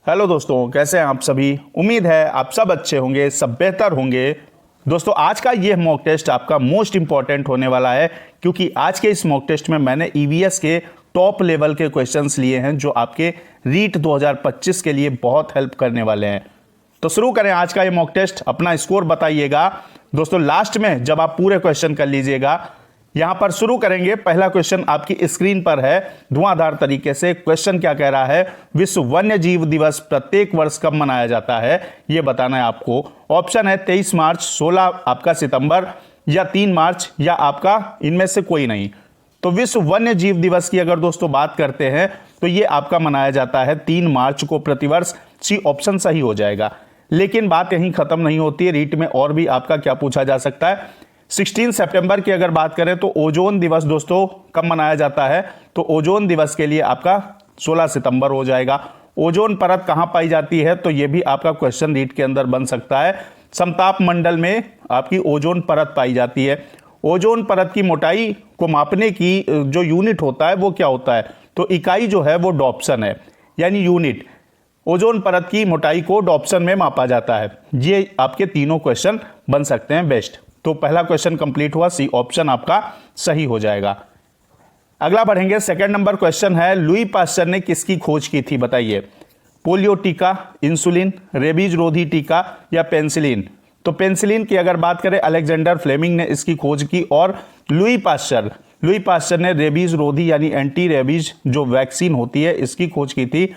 Hello दोस्तों, कैसे हैं आप सभी। उम्मीद है आप सब अच्छे होंगे, सब बेहतर होंगे। दोस्तों, आज का ये मॉक टेस्ट आपका मोस्ट इंपॉर्टेंट होने वाला है, क्योंकि आज के इस मॉक टेस्ट में मैंने ईवीएस के टॉप लेवल के क्वेश्चंस लिए हैं जो आपके रीट 2025 के लिए बहुत हेल्प करने वाले हैं। तो शुरू करें आज का ये मॉक टेस्ट। अपना स्कोर बताइएगा दोस्तों लास्ट में, जब आप पूरे क्वेश्चन कर लीजिएगा। यहां पर शुरू करेंगे। पहला क्वेश्चन आपकी स्क्रीन पर है धुआंधार तरीके से। क्वेश्चन क्या कह रहा है, विश्व वन्य जीव दिवस प्रत्येक वर्ष कब मनाया जाता है, यह बताना है आपको। ऑप्शन है 23 मार्च, 16 आपका सितंबर, या 3 मार्च, या आपका इनमें से कोई नहीं। तो विश्व वन्य जीव दिवस की अगर दोस्तों बात करते हैं तो ये आपका मनाया जाता है 3 मार्च को प्रतिवर्ष। सी ऑप्शन सही हो जाएगा। लेकिन बात यहीं खत्म नहीं होती है, रीट में और भी आपका क्या पूछा जा सकता है। 16 सितंबर की अगर बात करें तो ओजोन दिवस दोस्तों कब मनाया जाता है, तो ओजोन दिवस के लिए आपका 16 सितंबर हो जाएगा। ओजोन परत कहां पाई जाती है, तो यह भी आपका क्वेश्चन रीट के अंदर बन सकता है। समताप मंडल में आपकी ओजोन परत पाई जाती है। ओजोन परत की मोटाई को मापने की जो यूनिट होता है वो क्या होता है, तो इकाई जो है वो डॉप्सन है, यानी यूनिट। ओजोन परत की मोटाई को डॉप्सन में मापा जाता है। ये आपके तीनों क्वेश्चन बन सकते हैं बेस्ट। तो पहला क्वेश्चन कंप्लीट हुआ, सी ऑप्शन आपका सही हो जाएगा। अगला बढ़ेंगे। सेकंड नंबर क्वेश्चन है, लुई पास्चर ने किसकी खोज की थी, बताइए। पोलियो टीका, इंसुलिन, रेबीज रोधी टीका, या पेंसिलिन। तो पेंसिलिन की अगर बात करें अलेक्जेंडर फ्लेमिंग ने इसकी खोज की, और लुई पास्चर ने रेबीज रोधी यानी एंटी रेबीज जो वैक्सीन होती है इसकी खोज की थी।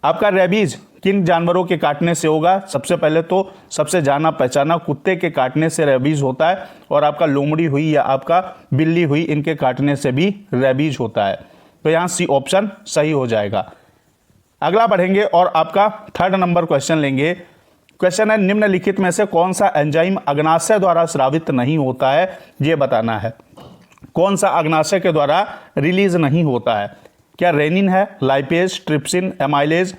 आपका रेबीज किन जानवरों के काटने से होगा, सबसे पहले तो सबसे जाना पहचाना कुत्ते के काटने से रेबीज होता है, और आपका लोमड़ी हुई या आपका बिल्ली हुई इनके काटने से भी रेबीज होता है। तो यहां सी ऑप्शन सही हो जाएगा। अगला बढ़ेंगे और आपका थर्ड नंबर क्वेश्चन लेंगे। क्वेश्चन है, निम्नलिखित में से कौन सा एंजाइम अग्नाशय द्वारा स्रावित नहीं होता है, यह बताना है। कौन सा अग्नाशय के द्वारा रिलीज नहीं होता है, क्या रेनिन है, लाइपेज, ट्रिप्सिन, एमाइलेज।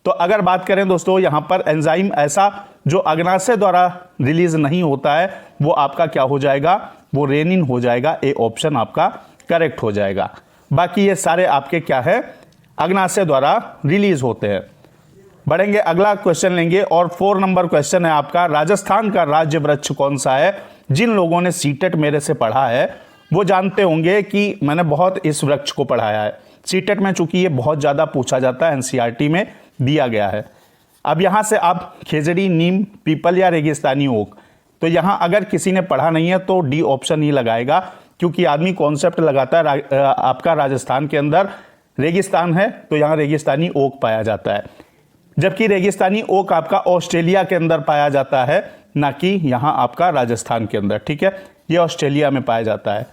तो अगर बात करें दोस्तों यहां पर एंजाइम ऐसा जो अग्नाशय द्वारा रिलीज नहीं होता है वो आपका क्या हो जाएगा, वो रेनिन हो जाएगा। ए ऑप्शन आपका करेक्ट हो जाएगा। बाकी ये सारे आपके क्या है, अग्नाशय द्वारा रिलीज होते हैं। बढ़ेंगे, अगला क्वेश्चन लेंगे और 4 नंबर क्वेश्चन है आपका, राजस्थान का राज्य वृक्ष कौन सा है। जिन लोगों ने सीटेट मेरे से पढ़ा है वो जानते होंगे कि मैंने बहुत इस वृक्ष को पढ़ाया है। सीटेट में चूंकि ये बहुत ज्यादा पूछा जाता है, एनसीईआरटी में दिया गया है। अब यहां से आप खेजड़ी, नीम, पीपल या रेगिस्तानी ओक, तो यहां अगर किसी ने पढ़ा नहीं है तो डी ऑप्शन ही लगाएगा, क्योंकि आदमी कॉन्सेप्ट लगाता है आपका राजस्थान के अंदर रेगिस्तान है तो यहां रेगिस्तानी ओक पाया जाता है, जबकि रेगिस्तानी ओक आपका ऑस्ट्रेलिया के अंदर पाया जाता है, ना कि यहां आपका राजस्थान के अंदर। ठीक है, यह ऑस्ट्रेलिया में पाया जाता है।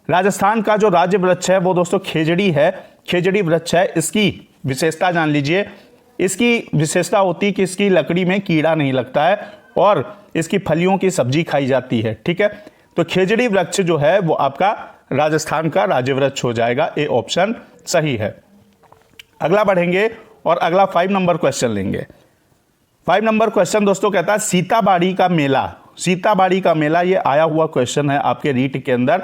राजस्थान का जो राज्य वृक्ष है वो दोस्तों खेजड़ी है, खेजड़ी वृक्ष है। इसकी विशेषता जान लीजिए। इसकी विशेषता होती है कि इसकी लकड़ी में कीड़ा नहीं लगता है और इसकी फलियों की सब्जी खाई जाती है। ठीक है, तो खेजड़ी वृक्ष जो है वो आपका राजस्थान का राज्य वृक्ष हो जाएगा। ए ऑप्शन सही है। अगला बढ़ेंगे और अगला 5 नंबर क्वेश्चन लेंगे। 5 नंबर क्वेश्चन दोस्तों कहता है, सीताबाड़ी का मेला। सीताबाड़ी का मेला ये आया हुआ क्वेश्चन है आपके रीट के अंदर।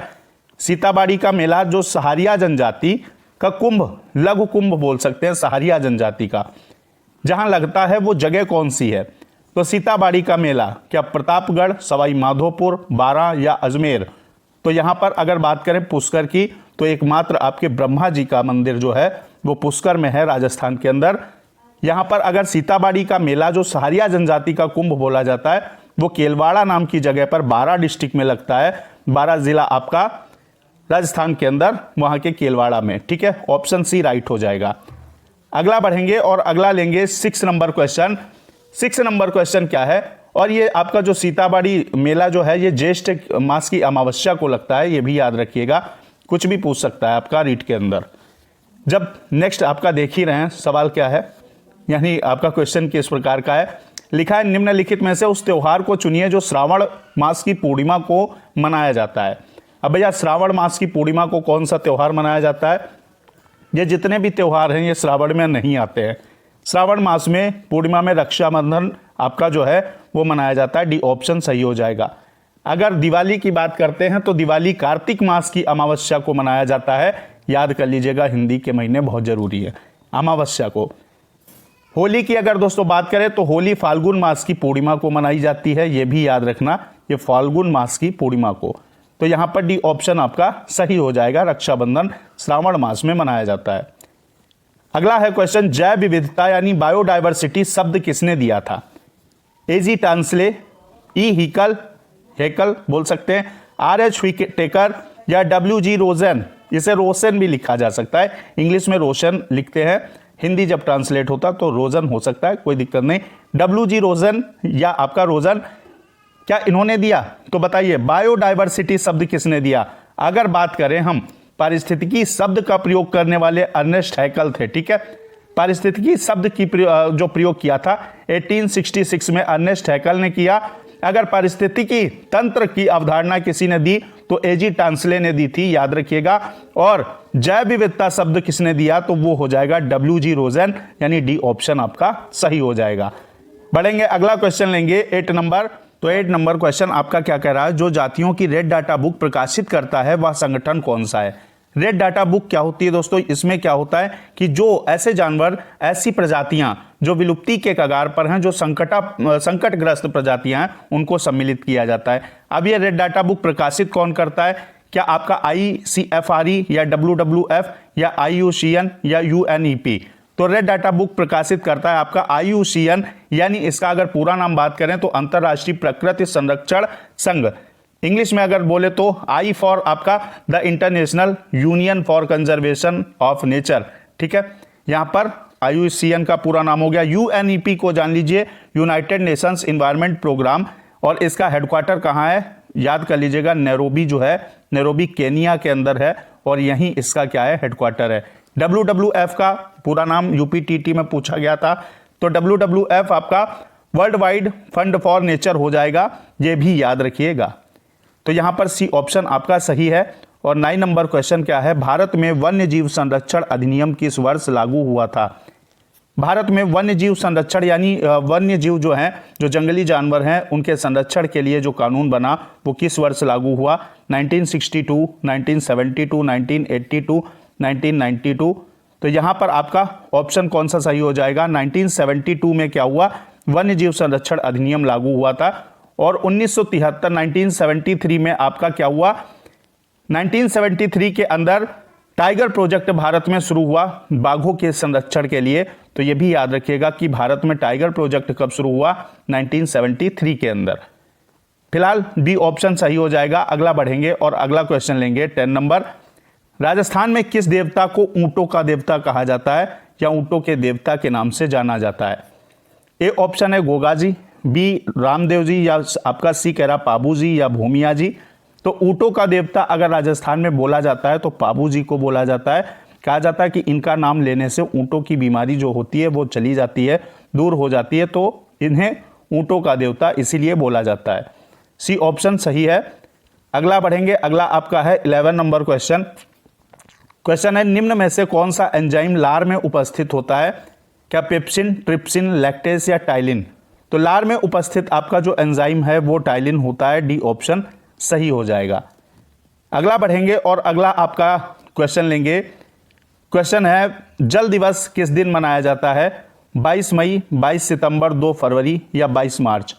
सीताबाड़ी का मेला जो सहारिया जनजाति का कुंभ, लघु कुंभ बोल सकते हैं सहारिया जनजाति का, जहां लगता है वो जगह कौन सी है। तो सीताबाड़ी का मेला क्या प्रतापगढ़, सवाई माधोपुर, बारां या अजमेर। तो यहां पर अगर बात करें पुष्कर की तो एकमात्र आपके ब्रह्मा जी का मंदिर जो है वो पुष्कर में है राजस्थान के अंदर। यहां पर अगर सीताबाड़ी का मेला जो सहारिया जनजाति का कुंभ बोला जाता है वो केलवाड़ा नाम की जगह पर बारां डिस्ट्रिक्ट में लगता है। बारां जिला आपका राजस्थान के अंदर, वहां के केलवाड़ा में। ठीक है, ऑप्शन सी राइट हो जाएगा। अगला बढ़ेंगे और अगला लेंगे 6 नंबर क्वेश्चन। 6 नंबर क्वेश्चन क्या है, और ये आपका जो सीताबाड़ी मेला जो है ये ज्येष्ठ मास की अमावस्या को लगता है, ये भी याद रखिएगा। कुछ भी पूछ सकता है आपका रीट के अंदर। जब नेक्स्ट आपका देख ही रहे हैं सवाल क्या है, यानी आपका क्वेश्चन किस प्रकार का है। लिखा है, निम्नलिखित में से उस त्योहार को चुनिए जो श्रावण मास की पूर्णिमा को मनाया जाता है। अब भैया श्रावण मास की पूर्णिमा को कौन सा त्योहार मनाया जाता है, ये जितने भी त्योहार हैं ये श्रावण में नहीं आते हैं। श्रावण मास में पूर्णिमा में रक्षाबंधन आपका जो है वो मनाया जाता है। डी ऑप्शन सही हो जाएगा। अगर दिवाली की बात करते हैं तो दिवाली कार्तिक मास की अमावस्या को मनाया जाता है। याद कर लीजिएगा, हिंदी के महीने बहुत जरूरी है। अमावस्या को होली की अगर दोस्तों बात करें तो होली फाल्गुन मास की पूर्णिमा को मनाई जाती है, ये भी याद रखना, ये फाल्गुन मास की पूर्णिमा को। तो यहां पर डी ऑप्शन आपका सही हो जाएगा। रक्षाबंधन श्रावण मास में मनाया जाता है। अगला है क्वेश्चन, जैव विविधता यानी बायोडायवर्सिटी शब्द किसने दिया था? एजी टांसले, ई हिकल, हेकल बोल सकते हैं, आर.एच. टेकर या डब्ल्यू.जी. रोजन। इसे रोशन भी लिखा जा सकता है, इंग्लिश में रोशन लिखते हैं, हिंदी जब ट्रांसलेट होता तो रोजन हो सकता है, कोई दिक्कत नहीं। डब्ल्यू.जी. रोजन या आपका रोजन, क्या इन्होंने दिया? तो बताइए बायोडायवर्सिटी शब्द किसने दिया? अगर बात करें हम पारिस्थितिकी शब्द का प्रयोग करने वाले अर्नेस्ट हैकल थे, ठीक है। पारिस्थितिकी शब्द की जो प्रयोग किया था 1866 में अर्नेस्ट हैकल ने किया। अगर पारिस्थितिकी तंत्र की अवधारणा किसी ने दी तो एजी टांसले ने दी थी, याद रखिएगा। और जैव विविधता शब्द किसने दिया? तो वो हो जाएगा डब्ल्यू.जी. रोजन, यानी डी ऑप्शन आपका सही हो जाएगा। बढ़ेंगे, अगला क्वेश्चन लेंगे 8 नंबर। तो 8 नंबर क्वेश्चन आपका क्या कह रहा है, जो जातियों की रेड डाटा बुक प्रकाशित करता है वह संगठन कौन सा है? रेड डाटा बुक क्या होती है दोस्तों? इसमें क्या होता है कि जो ऐसे जानवर, ऐसी प्रजातियां जो विलुप्ति के कगार पर हैं, जो संकटग्रस्त प्रजातियां हैं, उनको सम्मिलित किया जाता है। अब ये रेड डाटा बुक प्रकाशित कौन करता है? क्या आपका ICFRE या WWF या IUCN या UNEP? तो रेड डाटा बुक प्रकाशित करता है आपका IUCN, यानी इसका अगर पूरा नाम बात करें तो अंतरराष्ट्रीय प्रकृति संरक्षण संघ। इंग्लिश में अगर बोले तो आई फॉर आपका the international union for conservation of nature, ठीक है। यहां पर IUCN का पूरा नाम हो गया। UNEP को जान लीजिए, यूनाइटेड नेशंस एनवायरनमेंट प्रोग्राम, और इसका हेडक्वार्टर कहां है? याद कर लीजिएगा, नैरोबी जो है, नैरोबी केनिया के अंदर है, और यहीं इसका क्या है? हेडक्वार्टर है। WWF का पूरा नाम UPTT में पूछा गया था, तो WWF आपका world wide fund for nature हो जाएगा, ये भी याद रखिएगा। तो यहां पर सी ऑप्शन आपका सही है। और 9 नंबर क्वेश्चन क्या है, भारत में वन्य जीव संरक्षण अधिनियम किस वर्ष लागू हुआ था? भारत में वन्य जीव संरक्षण यानी वन्य जीव जो हैं, जो जंगली जानवर हैं, उनके संरक्षण के लिए जो कानून बना वो किस वर्ष लागू हुआ? 1962, 1972, 1982, 1992। तो यहां पर आपका ऑप्शन कौन सा सही हो जाएगा? 1972 में क्या हुआ? वन्य जीव संरक्षण अधिनियम लागू हुआ था। और 1973 1973 में आपका क्या हुआ? 1973 के अंदर टाइगर प्रोजेक्ट भारत में शुरू हुआ बाघों के संरक्षण के लिए। तो यह भी याद रखिएगा कि भारत में टाइगर प्रोजेक्ट कब शुरू हुआ? 1973 के अंदर। फिलहाल बी ऑप्शन सही हो जाएगा। अगला बढ़ेंगे और अगला क्वेश्चन लेंगे 10 नंबर। राजस्थान में किस देवता को ऊंटों का देवता कहा जाता है या ऊंटों के देवता के नाम से जाना जाता है? ए ऑप्शन है गोगा जी, बी रामदेव जी, या आपका सी कह रहा पाबू जी या भूमिया जी। तो ऊंटों का देवता अगर राजस्थान में बोला जाता है तो पाबू जी को बोला जाता है। कहा जाता है कि इनका नाम लेने से ऊंटों की बीमारी जो होती है वो चली जाती है, दूर हो जाती है, तो इन्हें ऊंटों का देवता इसीलिए बोला जाता है। सी ऑप्शन सही है। अगला बढ़ेंगे, अगला आपका है 11 नंबर क्वेश्चन। क्वेश्चन है, निम्न में से कौन सा एंजाइम लार में उपस्थित होता है? क्या पेप्सिन, ट्रिप्सिन, लैक्टेज या टाइलिन? तो लार में उपस्थित आपका जो एंजाइम है वो टाइलिन होता है। डी ऑप्शन सही हो जाएगा। अगला बढ़ेंगे और अगला आपका क्वेश्चन लेंगे। क्वेश्चन है, जल दिवस किस दिन मनाया जाता है? 22 मई, 22 सितंबर, 2 फरवरी या 22 मार्च?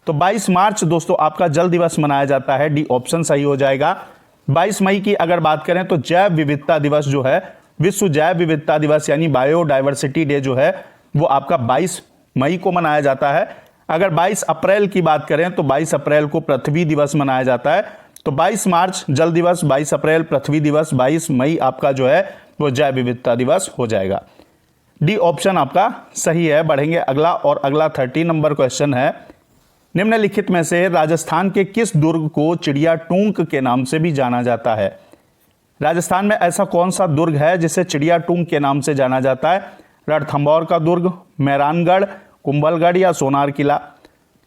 तो 22 मार्च दोस्तों आपका जल दिवस मनाया जाता है। डी ऑप्शन सही हो जाएगा। 22 मई की अगर बात करें तो जैव विविधता दिवस जो है, विश्व जैव विविधता दिवस यानी बायोडायवर्सिटी डे जो है वो आपका 22 मई को मनाया जाता है। अगर 22 अप्रैल की बात करें तो 22 अप्रैल को पृथ्वी दिवस मनाया जाता है। तो 22 मार्च जल दिवस, 22 अप्रैल पृथ्वी दिवस, 22 मई आपका जो है वो जैव विविधता दिवस हो जाएगा। डी ऑप्शन आपका सही है। बढ़ेंगे अगला और अगला 13 नंबर क्वेश्चन है, निम्नलिखित में से राजस्थान के किस दुर्ग को चिड़िया टूंक के नाम से भी जाना जाता है? राजस्थान में ऐसा कौन सा दुर्ग है जिसे चिड़िया टूंक के नाम से जाना जाता है? रणथंभौर का दुर्ग, मेहरानगढ़, कुंभलगढ़ या सोनार किला?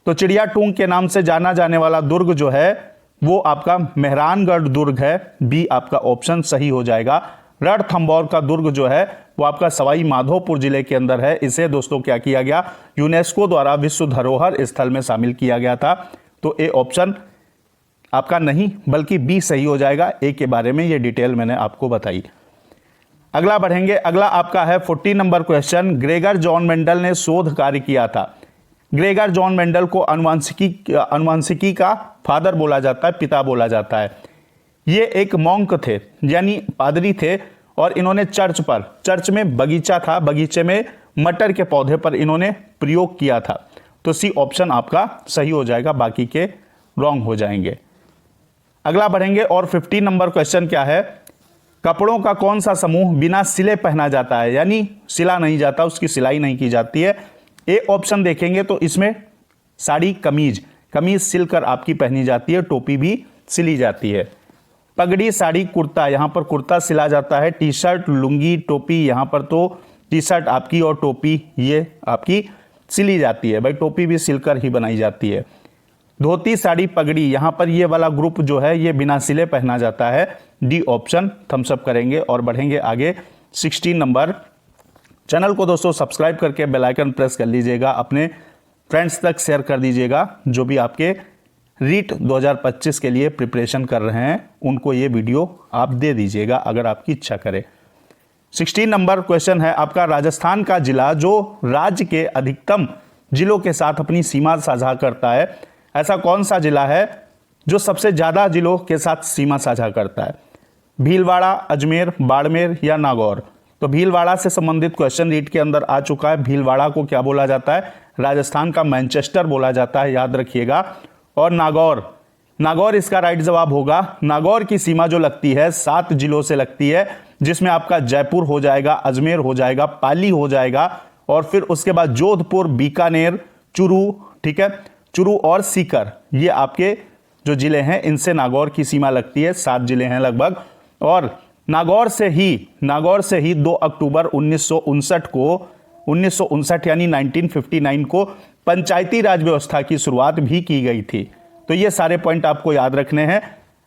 तो चिड़िया टूंक के नाम से जाना जाने वाला दुर्ग जो है वो आपका मेहरानगढ़ दुर्ग है। बी आपका ऑप्शन सही हो जाएगा। रणथंभौर का दुर्ग जो है वो आपका सवाई माधोपुर जिले के अंदर है। इसे दोस्तों क्या किया गया? यूनेस्को द्वारा विश्व धरोहर स्थल में शामिल किया गया था। तो ए ऑप्शन आपका नहीं बल्कि बी सही हो जाएगा। ए के बारे में ये डिटेल मैंने आपको बताई। अगला बढ़ेंगे, अगला आपका है 40 number question. Gregor John Mendel ने शोध कार्य किया था। ग्रेगर जॉन मेंडल को अनुवांशिकी का फादर बोला जाता है, पिता बोला जाता है। ये एक मॉन्क थे, यानी पादरी थे, और इन्होंने चर्च में बगीचा था, बगीचे में मटर के पौधे पर इन्होंने प्रयोग किया था। तो सी ऑप्शन आपका सही हो जाएगा, बाकी के रॉन्ग हो जाएंगे। अगला बढ़ेंगे और 15 नंबर क्वेश्चन क्या है, कपड़ों का कौन सा समूह बिना सिले पहना जाता है, यानी सिला नहीं जाता, उसकी सिलाई नहीं की जाती है। ए ऑप्शन देखेंगे तो इसमें साड़ी, कमीज सिलकर आपकी पहनी जाती है, टोपी भी सिली जाती है। पगड़ी, साड़ी, कुर्ता, यहाँ पर कुर्ता सिला जाता है। टी शर्ट, लुंगी, टोपी, यहाँ पर तो टी शर्ट आपकी और टोपी ये आपकी सिली जाती है, भाई टोपी भी सिलकर ही बनाई जाती है। धोती, साड़ी, पगड़ी, यहाँ पर ये वाला ग्रुप जो है ये बिना सिले पहना जाता है। डी ऑप्शन थम्स अप करेंगे और बढ़ेंगे आगे 16 नंबर। चैनल को दोस्तों सब्सक्राइब करके बेल आइकन प्रेस कर लीजिएगा, अपने फ्रेंड्स तक शेयर कर दीजिएगा जो भी आपके रीट 2025 के लिए प्रिपरेशन कर रहे हैं, उनको ये वीडियो आप दे दीजिएगा अगर आपकी इच्छा करे। 16 नंबर क्वेश्चन है आपका, राजस्थान का जिला जो राज्य के अधिकतम जिलों के साथ अपनी सीमा साझा करता है, ऐसा कौन सा जिला है जो सबसे ज़्यादा जिलों के साथ सीमा साझा करता है? भीलवाड़ा, अजमेर, बाड़मेर या नागौर? तो भीलवाड़ा से संबंधित क्वेश्चन रीट के अंदर आ चुका है। भीलवाड़ा को क्या बोला जाता है? राजस्थान का मैनचेस्टर बोला जाता है, याद रखिएगा। और नागौर इसका राइट जवाब होगा। नागौर की सीमा जो लगती है 7 जिलों से लगती है, जिसमें आपका जयपुर हो जाएगा, अजमेर हो जाएगा, पाली हो जाएगा, और फिर उसके बाद जोधपुर, बीकानेर, चुरू, ठीक है, चुरू और सीकर, ये आपके जो जिले हैं इनसे नागौर की सीमा लगती है। 7 जिले हैं लगभग। और नागौर से ही 2 अक्टूबर 1959 यानी 1959 को पंचायती राज व्यवस्था की शुरुआत भी की गई थी। तो ये सारे पॉइंट आपको याद रखने हैं।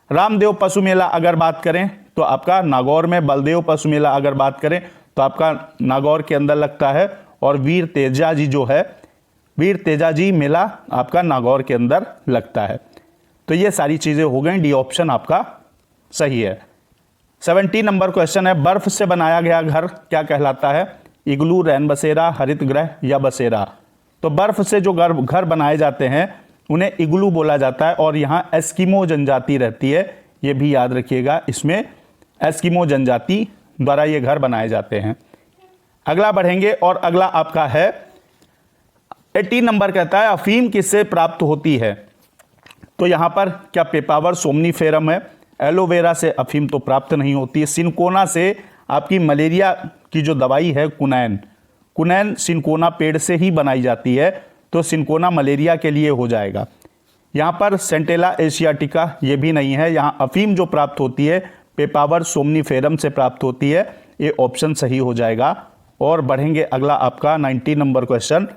रामदेव पशु मेला अगर बात करें तो आपका नागौर में, बलदेव पशु मेला अगर बात करें तो आपका नागौर के अंदर लगता है, और वीर तेजा जी मेला आपका नागौर के अंदर लगता है। तो ये सारी चीजें हो गई, डी ऑप्शन आपका सही है। 17 नंबर क्वेश्चन है, बर्फ से बनाया गया घर क्या कहलाता है? इग्लू, रैन बसेरा, हरित गृह या बसेरा? तो बर्फ से जो घर बनाए जाते हैं उन्हें इग्लू बोला जाता है, और यहाँ एस्किमो जनजाति रहती है, ये भी याद रखिएगा, इसमें एस्किमो जनजाति द्वारा ये घर बनाए जाते हैं। अगला बढ़ेंगे और अगला आपका है 18 नंबर, कहता है अफीम किससे प्राप्त होती है? तो यहां पर क्या पेपावर सोमनीफेरम है? एलोवेरा से अफीम तो प्राप्त नहीं होती है। सिनकोना से आपकी मलेरिया की जो दवाई है कुनैन सिनकोना पेड़ से ही बनाई जाती है, तो सिनकोना मलेरिया के लिए हो जाएगा। यहाँ पर सेंटेला एशियाटिका ये भी नहीं है। यहाँ अफीम जो प्राप्त होती है पेपावर सोमनीफेरम से प्राप्त होती है, ये ऑप्शन सही हो जाएगा। और बढ़ेंगे अगला आपका 19 नंबर क्वेश्चन,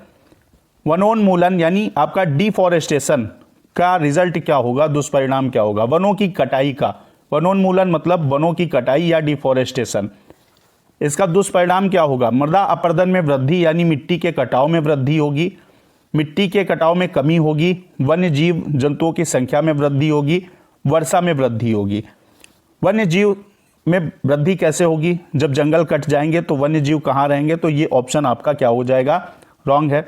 वनोन्मूलन यानी आपका डिफॉरेस्टेशन का रिजल्ट क्या होगा, दुष्परिणाम क्या होगा? वनों की कटाई का, वनोन्मूलन मतलब वनों की कटाई या डिफॉरेस्टेशन, इसका दुष्परिणाम क्या होगा? मृदा अपरदन में वृद्धि यानी मिट्टी के कटाव में वृद्धि होगी, मिट्टी के कटाव में कमी होगी, वन्य जीव जंतुओं की संख्या में वृद्धि होगी, वर्षा में वृद्धि होगी। वन्य जीव में वृद्धि कैसे होगी? जब जंगल कट जाएंगे तो वन्य जीव कहाँ रहेंगे? तो ये ऑप्शन आपका क्या हो जाएगा? रॉन्ग है।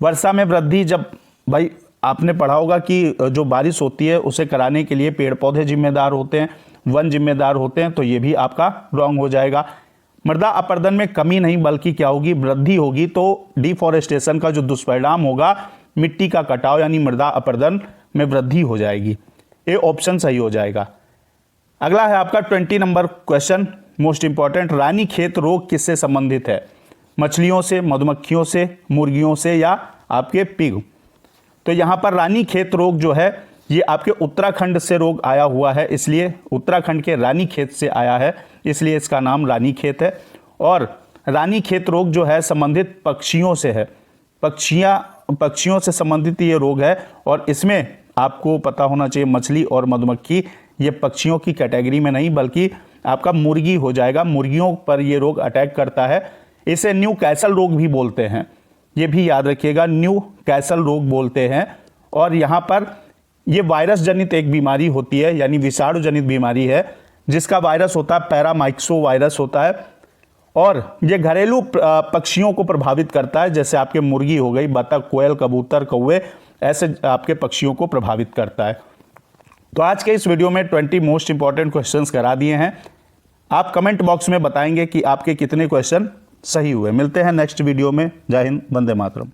वर्षा में वृद्धि, जब भाई आपने पढ़ा होगा कि जो बारिश होती है उसे कराने के लिए पेड़ पौधे जिम्मेदार होते हैं, वन जिम्मेदार होते हैं, तो ये भी आपका रॉन्ग हो जाएगा। मृदा अपरदन में कमी नहीं बल्कि क्या होगी? वृद्धि होगी। तो डिफॉरेस्टेशन का जो दुष्परिणाम होगा मिट्टी का कटाव यानी मृदा अपरदन में वृद्धि हो जाएगी। ये ऑप्शन सही हो जाएगा। अगला है आपका 20 number question, most important, Ranikhet रोग किससे संबंधित है? मछलियों से, मधुमक्खियों से, मुर्गियों से या आपके पिग? तो यहाँ पर रानीखेत रोग जो है ये आपके उत्तराखंड से रोग आया हुआ है, इसलिए उत्तराखंड के रानीखेत से आया है, इसलिए इसका नाम रानीखेत है। और रानीखेत रोग जो है संबंधित पक्षियों से है, पक्षियों से संबंधित ये रोग है। और इसमें आपको पता होना चाहिए मछली और मधुमक्खी ये पक्षियों की कैटेगरी में नहीं बल्कि आपका मुर्गी हो जाएगा, मुर्गियों पर ये रोग अटैक करता है। इसे न्यू कैसल रोग भी बोलते हैं, ये भी याद रखिएगा, न्यू कैसल रोग बोलते हैं। और यहाँ पर ये वायरस जनित एक बीमारी होती है, यानी विषाणु जनित बीमारी है, जिसका वायरस होता है पैरामाइक्सो वायरस होता है। और ये घरेलू पक्षियों को प्रभावित करता है, जैसे आपके मुर्गी हो गई, बतख, कोयल, कबूतर, कौवे, ऐसे आपके पक्षियों को प्रभावित करता है। तो आज के इस वीडियो में 20 मोस्ट इंपॉर्टेंट क्वेश्चंस करा दिए हैं। आप कमेंट बॉक्स में बताएंगे कि आपके कितने क्वेश्चन सही हुए। मिलते हैं नेक्स्ट वीडियो में। जय हिंद, वंदे मातरम।